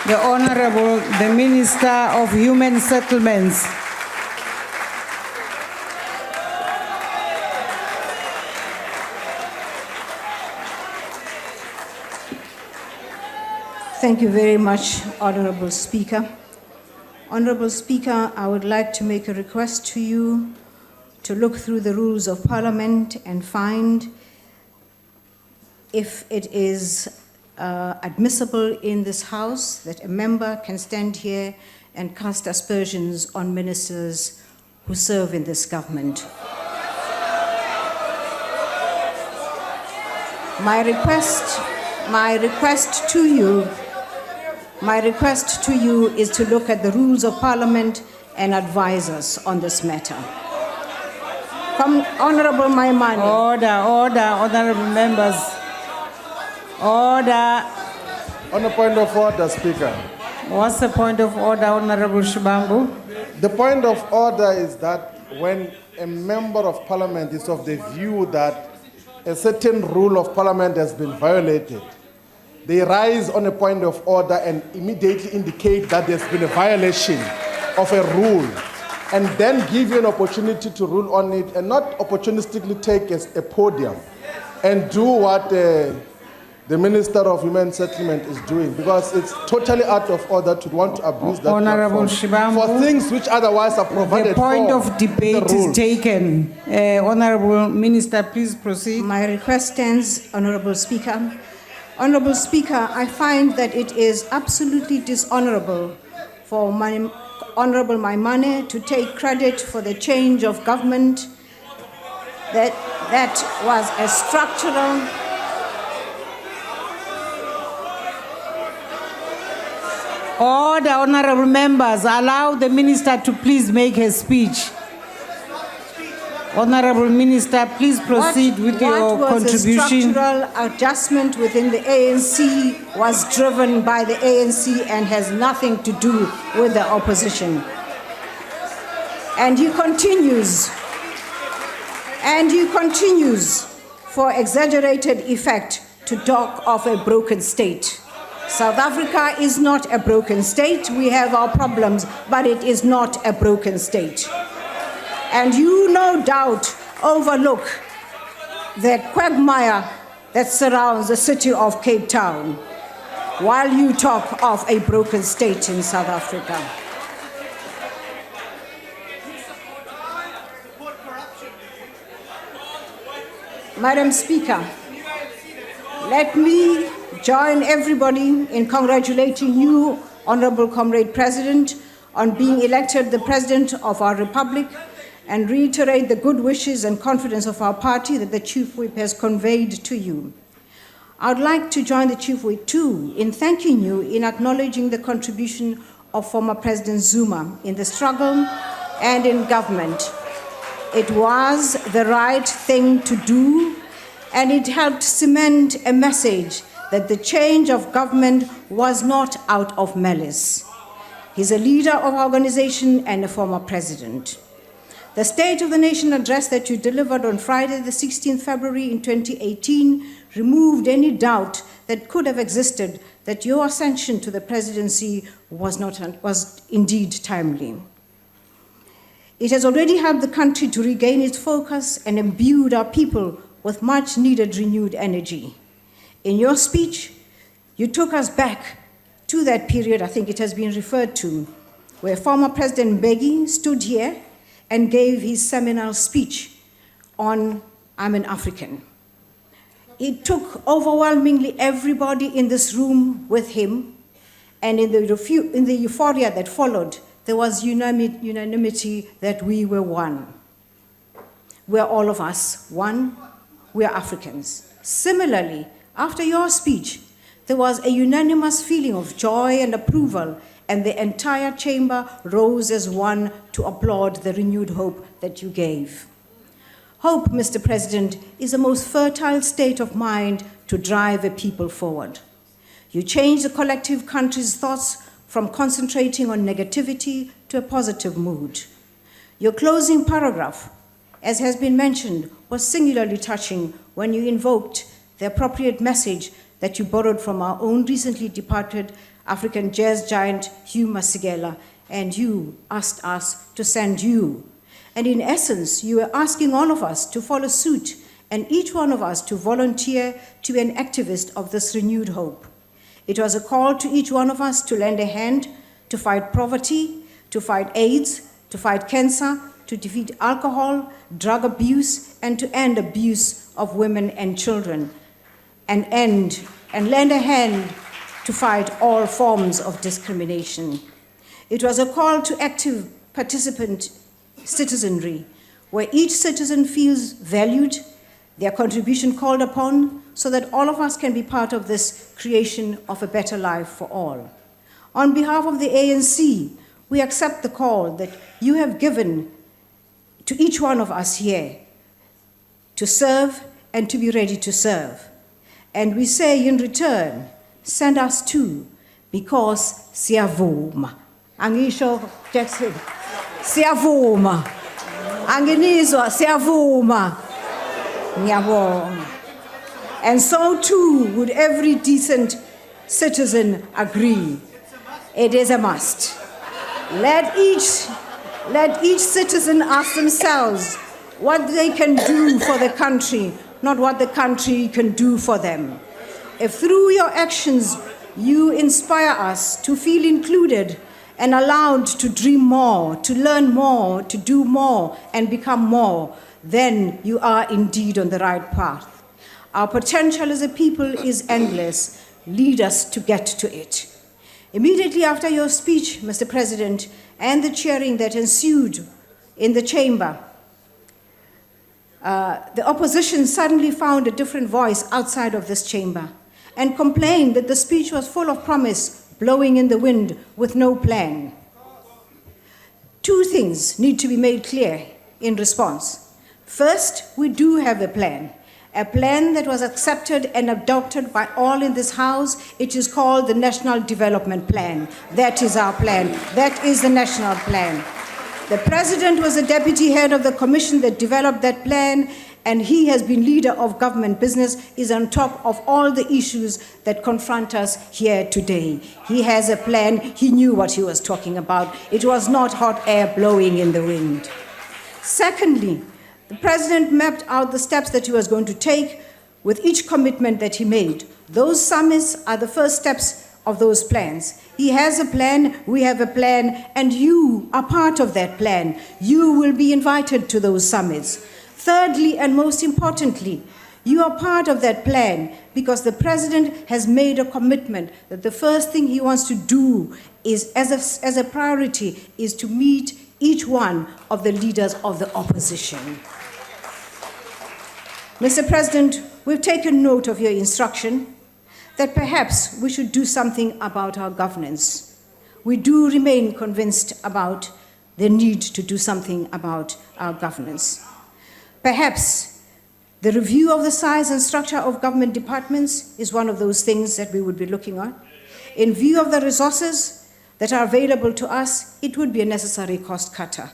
The Honorable, the Minister of Human Settlements. Thank you very much, Honorable Speaker. Honorable Speaker, I would like to make a request to you to look through the rules of Parliament and find if it is admissible in this House that a member can stand here and cast aspersions on ministers who serve in this government. My request to you is to look at the rules of Parliament and advise us on this matter. Honorable Maimane. Order, honorable members. Order. On a point of order, Speaker. What's the point of order, Honorable Shibambu? The point of order is that when a member of Parliament is of the view that a certain rule of Parliament has been violated, they rise on a point of order and immediately indicate that there's been a violation of a rule, and then give you an opportunity to rule on it, and not opportunistically take a podium and do what the Minister of Human Settlement is doing, because it's totally out of order to want to abuse that Honorable Shibambu, for things which otherwise are provided for. The point of debate is taken. Honorable Minister, please proceed. My request stands, Honorable Speaker. Honorable Speaker, I find that it is absolutely dishonorable for Honorable Maimane to take credit for the change of government that was a structural. Order, honorable members. Allow the minister to please make her speech. Honorable Minister, please proceed with your contribution. What was a structural adjustment within the ANC was driven by the ANC and has nothing to do with the opposition. And he continues for exaggerated effect to talk of a broken state. South Africa is not a broken state. We have our problems, but it is not a broken state. And you no doubt overlook the quagmire that surrounds the city of Cape Town while you talk of a broken state in South Africa. Madam Speaker, let me join everybody in congratulating you, Honorable Comrade President, on being elected the President of our Republic, and reiterate the good wishes and confidence of our party that the Chief Whip has conveyed to you. I would like to join the Chief Whip too in thanking you in acknowledging the contribution of former President Zuma in the struggle and in government. It was the right thing to do, and it helped cement a message that the change of government was not out of malice. He's a leader of our organization and a former president. The State of the Nation address that you delivered on Friday, the 16th February in 2018, removed any doubt that could have existed that your ascension to the presidency was indeed timely. It has already helped the country to regain its focus and imbued our people with much needed renewed energy. In your speech, you took us back to that period, I think it has been referred to, where former President Mbeki stood here and gave his seminal speech on I'm an African. It took overwhelmingly everybody in this room with him, and in the euphoria that followed, there was unanimity that we were one. We're all of us one, we're Africans. Similarly, after your speech, there was a unanimous feeling of joy and approval, and the entire chamber rose as one to applaud the renewed hope that you gave. Hope, Mr. President, is the most fertile state of mind to drive a people forward. You change the collective country's thoughts from concentrating on negativity to a positive mood. Your closing paragraph, as has been mentioned, was singularly touching when you invoked the appropriate message that you borrowed from our own recently departed African jazz giant Hugh Masekela, and you asked us to send you. And in essence, you were asking all of us to follow suit and each one of us to volunteer to be an activist of this renewed hope. It was a call to each one of us to lend a hand to fight poverty, to fight AIDS, to fight cancer, to defeat alcohol, drug abuse, and to end abuse of women and children, and lend a hand to fight all forms of discrimination. It was a call to active participant citizenry, where each citizen feels valued, their contribution called upon, so that all of us can be part of this creation of a better life for all. On behalf of the ANC, we accept the call that you have given to each one of us here to serve and to be ready to serve. And we say in return, send us too, because siyavuma. Angisho Jackson, siyavuma. Anginizwa siyavuma. Ngiyabonga. And so too would every decent citizen agree. It is a must. Let each citizen ask themselves what they can do for the country, not what the country can do for them. If through your actions you inspire us to feel included and allowed to dream more, to learn more, to do more, and become more, then you are indeed on the right path. Our potential as a people is endless. Lead us to get to it. Immediately after your speech, Mr. President, and the cheering that ensued in the chamber, the opposition suddenly found a different voice outside of this chamber and complained that the speech was full of promise, blowing in the wind with no plan. Two things need to be made clear in response. First, we do have a plan that was accepted and adopted by all in this House. It is called the National Development Plan. That is our plan. That is the national plan. The President was the deputy head of the commission that developed that plan, and he has been leader of government business, is on top of all the issues that confront us here today. He has a plan. He knew what he was talking about. It was not hot air blowing in the wind. Secondly, the President mapped out the steps that he was going to take with each commitment that he made. Those summits are the first steps of those plans. He has a plan, we have a plan, and you are part of that plan. You will be invited to those summits. Thirdly, and most importantly, you are part of that plan because the President has made a commitment that the first thing he wants to do is, as a priority, is to meet each one of the leaders of the opposition. Mr. President, we've taken note of your instruction that perhaps we should do something about our governance. We do remain convinced about the need to do something about our governance. Perhaps the review of the size and structure of government departments is one of those things that we would be looking at. In view of the resources that are available to us, it would be a necessary cost cutter.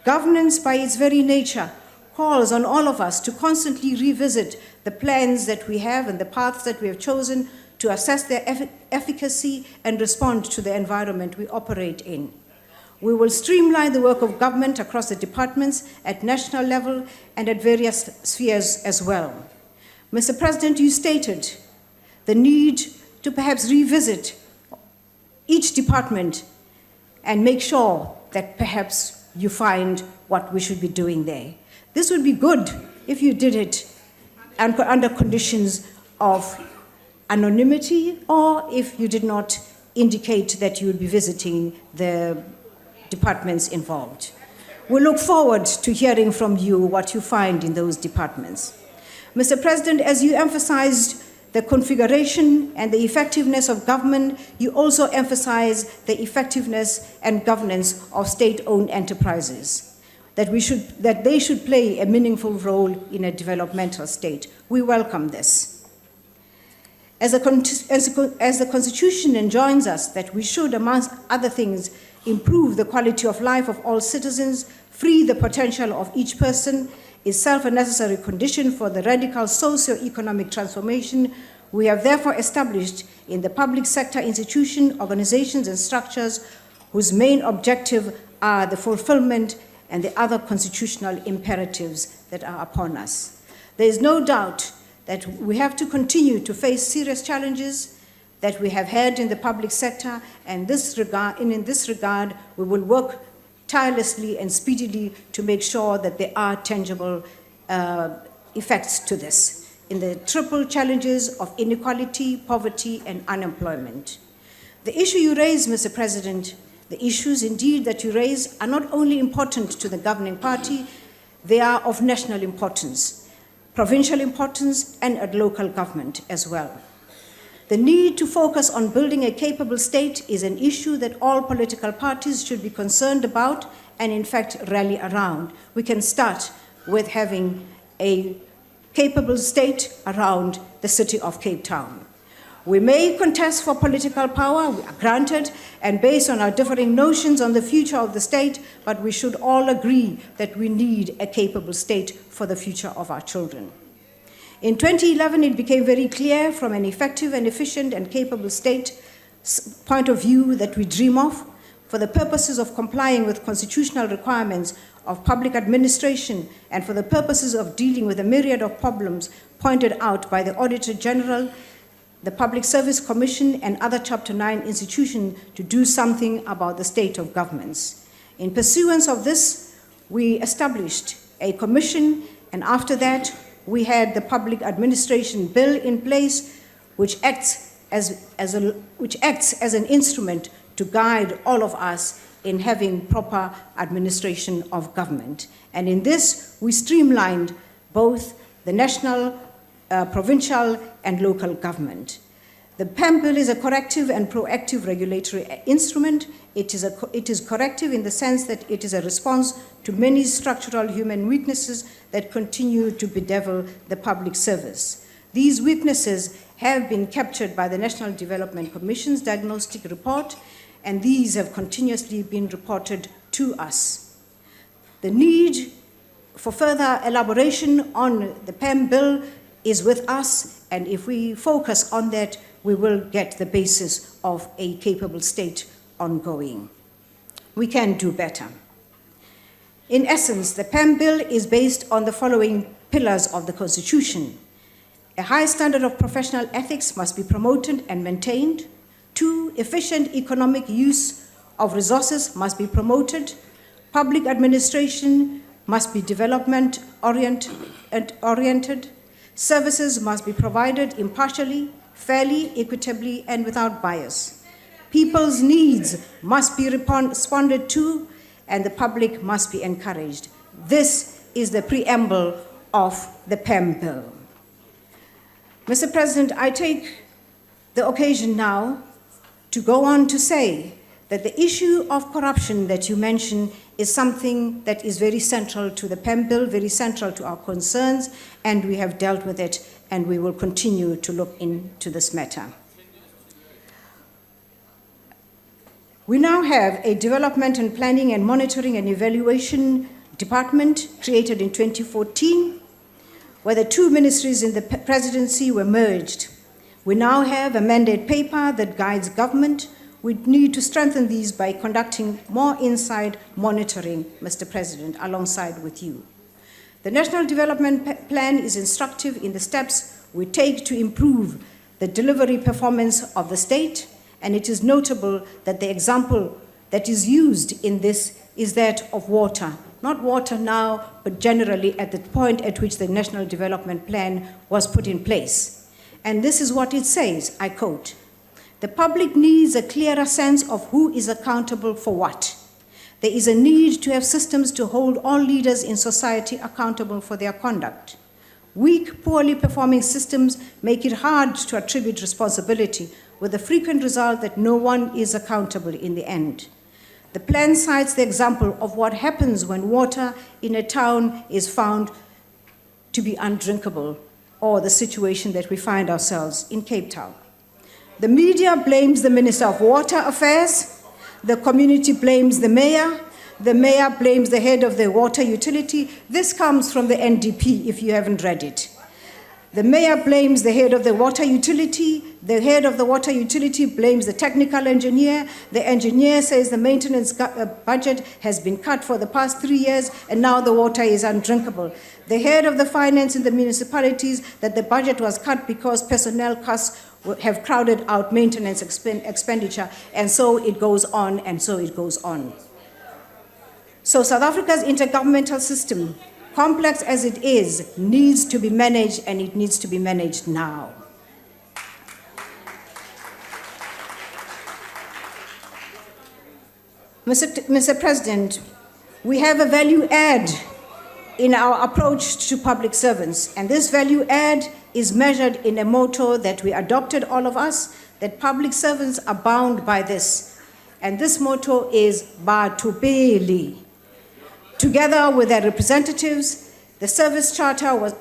Governance, by its very nature, calls on all of us to constantly revisit the plans that we have and the paths that we have chosen to assess their efficacy and respond to the environment we operate in. We will streamline the work of government across the departments at national level and at various spheres as well. Mr. President, you stated the need to perhaps revisit each department and make sure that perhaps you find what we should be doing there. This would be good if you did it under conditions of anonymity or if you did not indicate that you would be visiting the departments involved. We look forward to hearing from you what you find in those departments. Mr. President, as you emphasized the configuration and the effectiveness of government, you also emphasize the effectiveness and governance of state-owned enterprises, that they should play a meaningful role in a developmental state. We welcome this. As the Constitution enjoins us that we should, amongst other things, improve the quality of life of all citizens, free the potential of each person, itself a necessary condition for the radical socio-economic transformation We have therefore established in the public sector institutions, organizations, and structures whose main objective are the fulfillment and the other constitutional imperatives that are upon us. There is no doubt that we have to continue to face serious challenges that we have had in the public sector, and in this regard, we will work tirelessly and speedily to make sure that there are tangible effects to this in the triple challenges of inequality, poverty, and unemployment. The issue you raise, Mr. President, the issues indeed that you raise are not only important to the governing party, they are of national importance, provincial importance, and at local government as well. The need to focus on building a capable state is an issue that all political parties should be concerned about and in fact rally around. We can start with having a capable state around the city of Cape Town. We may contest for political power, we are granted, and based on our differing notions on the future of the state, but we should all agree that we need a capable state for the future of our children. In 2011, it became very clear from an effective and efficient and capable state point of view that we dream of, for the purposes of complying with constitutional requirements of public administration and for the purposes of dealing with a myriad of problems pointed out by the Auditor General, the Public Service Commission, and other Chapter 9 institutions to do something about the state of governments. In pursuance of this, we established a commission, and after that, we had the Public Administration Bill in place, which acts as an instrument to guide all of us in having proper administration of government. And in this, we streamlined both the national, provincial, and local government. The PAM Bill is a corrective and proactive regulatory instrument. It is corrective in the sense that it is a response to many structural human weaknesses that continue to bedevil the public service. These weaknesses have been captured by the National Development Commission's diagnostic report, and these have continuously been reported to us. The need for further elaboration on the PAM Bill is with us, and if we focus on that, we will get the basis of a capable state ongoing. We can do better. In essence, the PAM Bill is based on the following pillars of the Constitution. A high standard of professional ethics must be promoted and maintained. 2, efficient economic use of resources must be promoted. Public administration must be development-oriented. Services must be provided impartially, fairly, equitably, and without bias. People's needs must be responded to, and the public must be encouraged. This is the preamble of the PAM Bill. Mr. President, I take the occasion now to go on to say that the issue of corruption that you mentioned is something that is very central to the PAM Bill, very central to our concerns, and we have dealt with it, and we will continue to look into this matter. We now have a Development and Planning and Monitoring and Evaluation Department created in 2014, where the 2 ministries in the presidency were merged. We now have a mandate paper that guides government. We need to strengthen these by conducting more inside monitoring, Mr. President, alongside with you. The National Development Plan is instructive in the steps we take to improve the delivery performance of the state, and it is notable that the example that is used in this is that of water. Not water now, but generally at the point at which the National Development Plan was put in place. And this is what it says, I quote, "The public needs a clearer sense of who is accountable for what. There is a need to have systems to hold all leaders in society accountable for their conduct. Weak, poorly performing systems make it hard to attribute responsibility, with the frequent result that no one is accountable in the end. The plan cites the example of what happens when water in a town is found to be undrinkable, or the situation that we find ourselves in Cape Town. The media blames the Minister of Water Affairs, the community blames the mayor blames the head of the water utility. This comes from the NDP, if you haven't read it. The mayor blames the head of the water utility. The head of the water utility blames the technical engineer. The engineer says the maintenance budget has been cut for the past 3 years and now the water is undrinkable. The head of the finance in the municipalities that the budget was cut because personnel costs have crowded out maintenance expenditure, and so it goes on and so it goes on. So South Africa's intergovernmental system, complex as it is, needs to be managed, and it needs to be managed now. Mr. President, we have a value add in our approach to public servants, and this value add is measured in a motto that we adopted, all of us, that public servants are bound by this. And this motto is Batubeli. Together with their representatives, a service charter was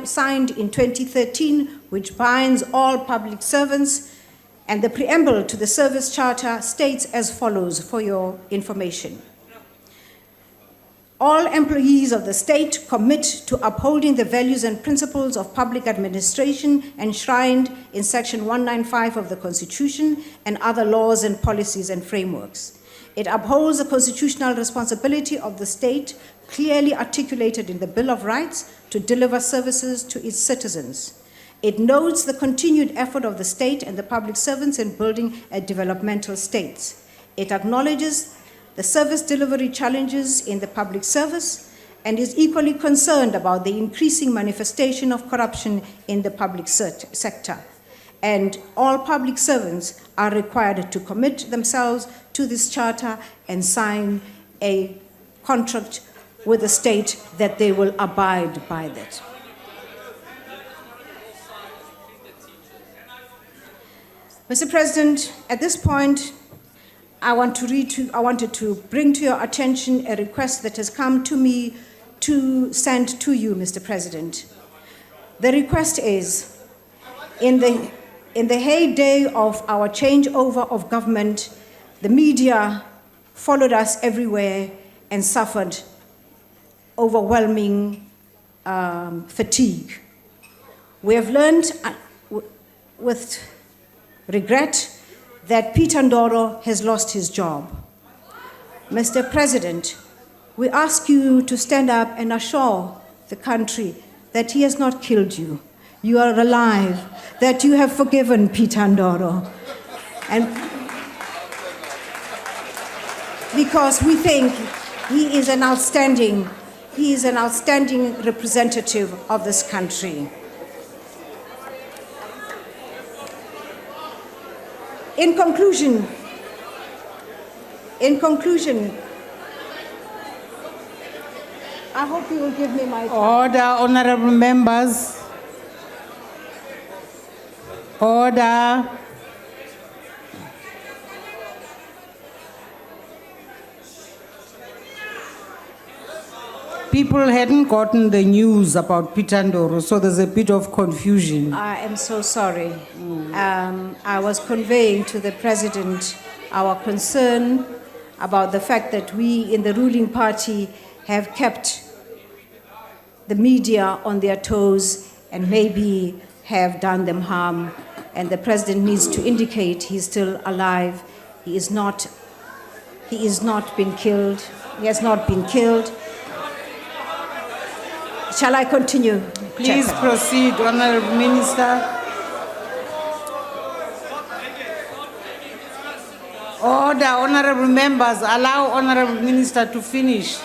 signed in 2013, which binds all public servants, and the preamble to the service charter states as follows for your information. All employees of the state commit to upholding the values and principles of public administration enshrined in Section 195 of the Constitution and other laws and policies and frameworks. It upholds the constitutional responsibility of the state, clearly articulated in the Bill of Rights, to deliver services to its citizens. It notes the continued effort of the state and the public servants in building a developmental state. It acknowledges the service delivery challenges in the public service and is equally concerned about the increasing manifestation of corruption in the public sector. And all public servants are required to commit themselves to this charter and sign a contract with the state that they will abide by that. Mr. President, at this point, I wanted to bring to your attention a request that has come to me to send to you, Mr. President. The request is, in the heyday of our changeover of government, the media followed us everywhere and suffered overwhelming fatigue. We have learned with regret that Peter Ndoro has lost his job. Mr. President, we ask you to stand up and assure the country that he has not killed you. You are alive, that you have forgiven Peter Ndoro. And because we think he is an outstanding representative of this country. In conclusion, I hope you will give me my time. Order, honorable members. Order. People hadn't gotten the news about Peter Ndoro, so there's a bit of confusion. I am so sorry. I was conveying to the President our concern about the fact that we in the ruling party have kept the media on their toes and maybe have done them harm. And the President needs to indicate he's still alive. He has not been killed. He has not been killed. Shall I continue? Please proceed, Honorable Minister. Order, honorable members. Allow Honorable Minister to finish.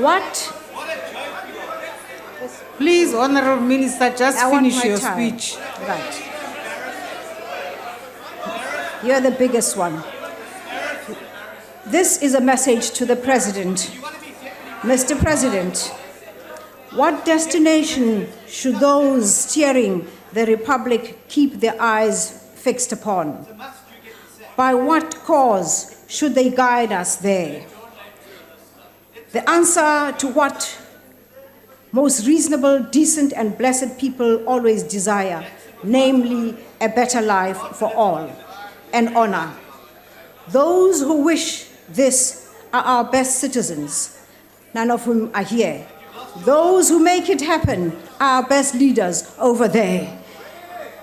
What? Please, Honorable Minister, just finish your speech. Right. You're the biggest one. This is a message to the President. Mr. President, what destination should those steering the Republic keep their eyes fixed upon? By what cause should they guide us there? The answer to what most reasonable, decent, and blessed people always desire, namely a better life for all and honor. Those who wish this are our best citizens. none of whom are here. Those who make it happen are our best leaders over there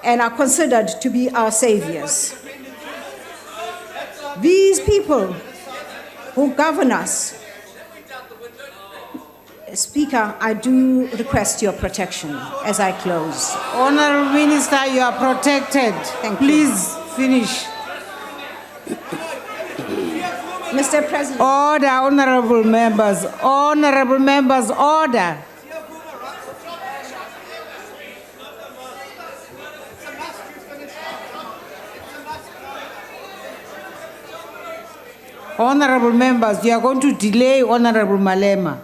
and are considered to be our saviors. These people who govern us, Speaker, I do request your protection as I close. Honorable Minister, you are protected. Thank you. Please finish. Mr. President. Order, honorable members. Honorable members, order. Honorable members, you are going to delay Honorable Malema.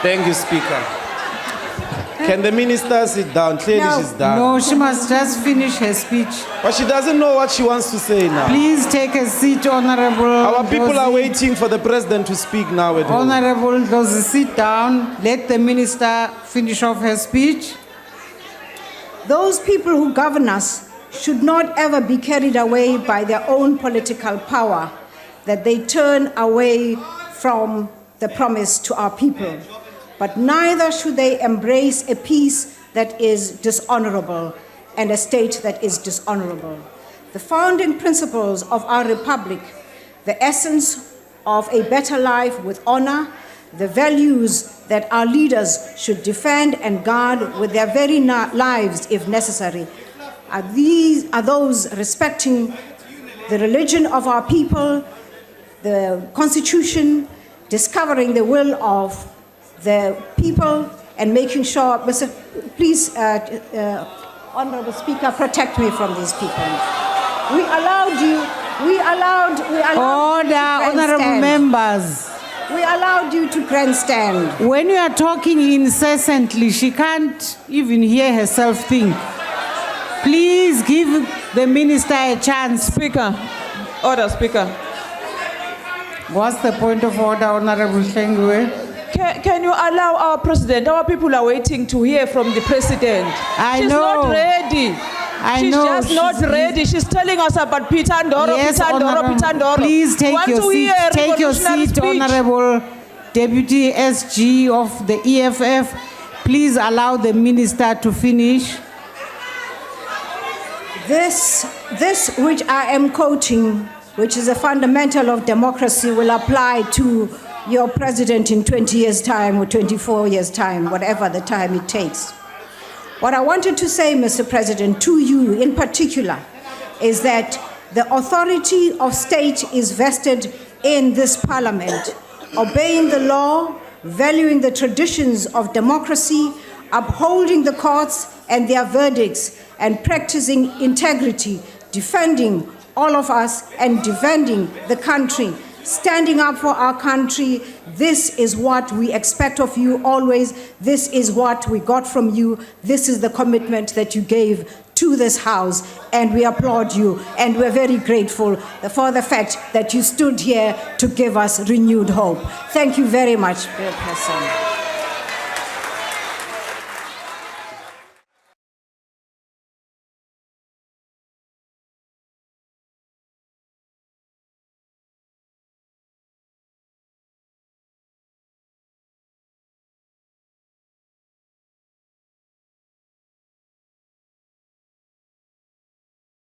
Thank you, Speaker. Can the minister sit down? Clearly No. she's done. No, she must just finish her speech. But she doesn't know what she wants to say now. Please take a seat, Honorable. Our people are Dozie. waiting for the president to speak now at home. Honorable Dozie, sit down. Let the minister finish off her speech. Those people who govern us should not ever be carried away by their own political power, that they turn away from the promise to our people. But neither should they embrace a peace that is dishonorable and a state that is dishonorable. The founding principles of our republic, the essence of a better life with honor, the values that our leaders should defend and guard with their very lives if necessary, are those respecting the religion of our people, the Constitution, discovering the will of the people, and making sure, please, Honorable Speaker, protect me from these people. We allowed you Order, to honorable grandstand. members. We allowed you to grandstand. When you are talking incessantly, she can't even hear herself think. Please give the minister a chance. Speaker. Order, Speaker. What's the point of order, Honorable Lindiwe? Can you allow our president? Our people are waiting to hear from the president. I She's know. not ready. She's know. just not ready. She's telling us about Peter Ndoro, Yes, Peter Ndoro, honorable. Peter Ndoro. Please We take want your to seat. hear a Take your revolutionary seat, speech. Honorable Deputy SG of the EFF. Please allow the minister to finish. This which I am quoting, which is a fundamental of democracy, will apply to your president in 20 years' time or 24 years' time, whatever the time it takes. What I wanted to say, Mr. President, to you in particular, is that the authority of state is vested in this parliament, obeying the law, valuing the traditions of democracy, upholding the courts and their verdicts, and practicing integrity, defending all of us and defending the country, standing up for our country. This is what we expect of you always. This is what we got from you. This is the commitment that you gave to this House, and we applaud you, and we're very grateful for the fact that you stood here to give us renewed hope. Thank you very much, President.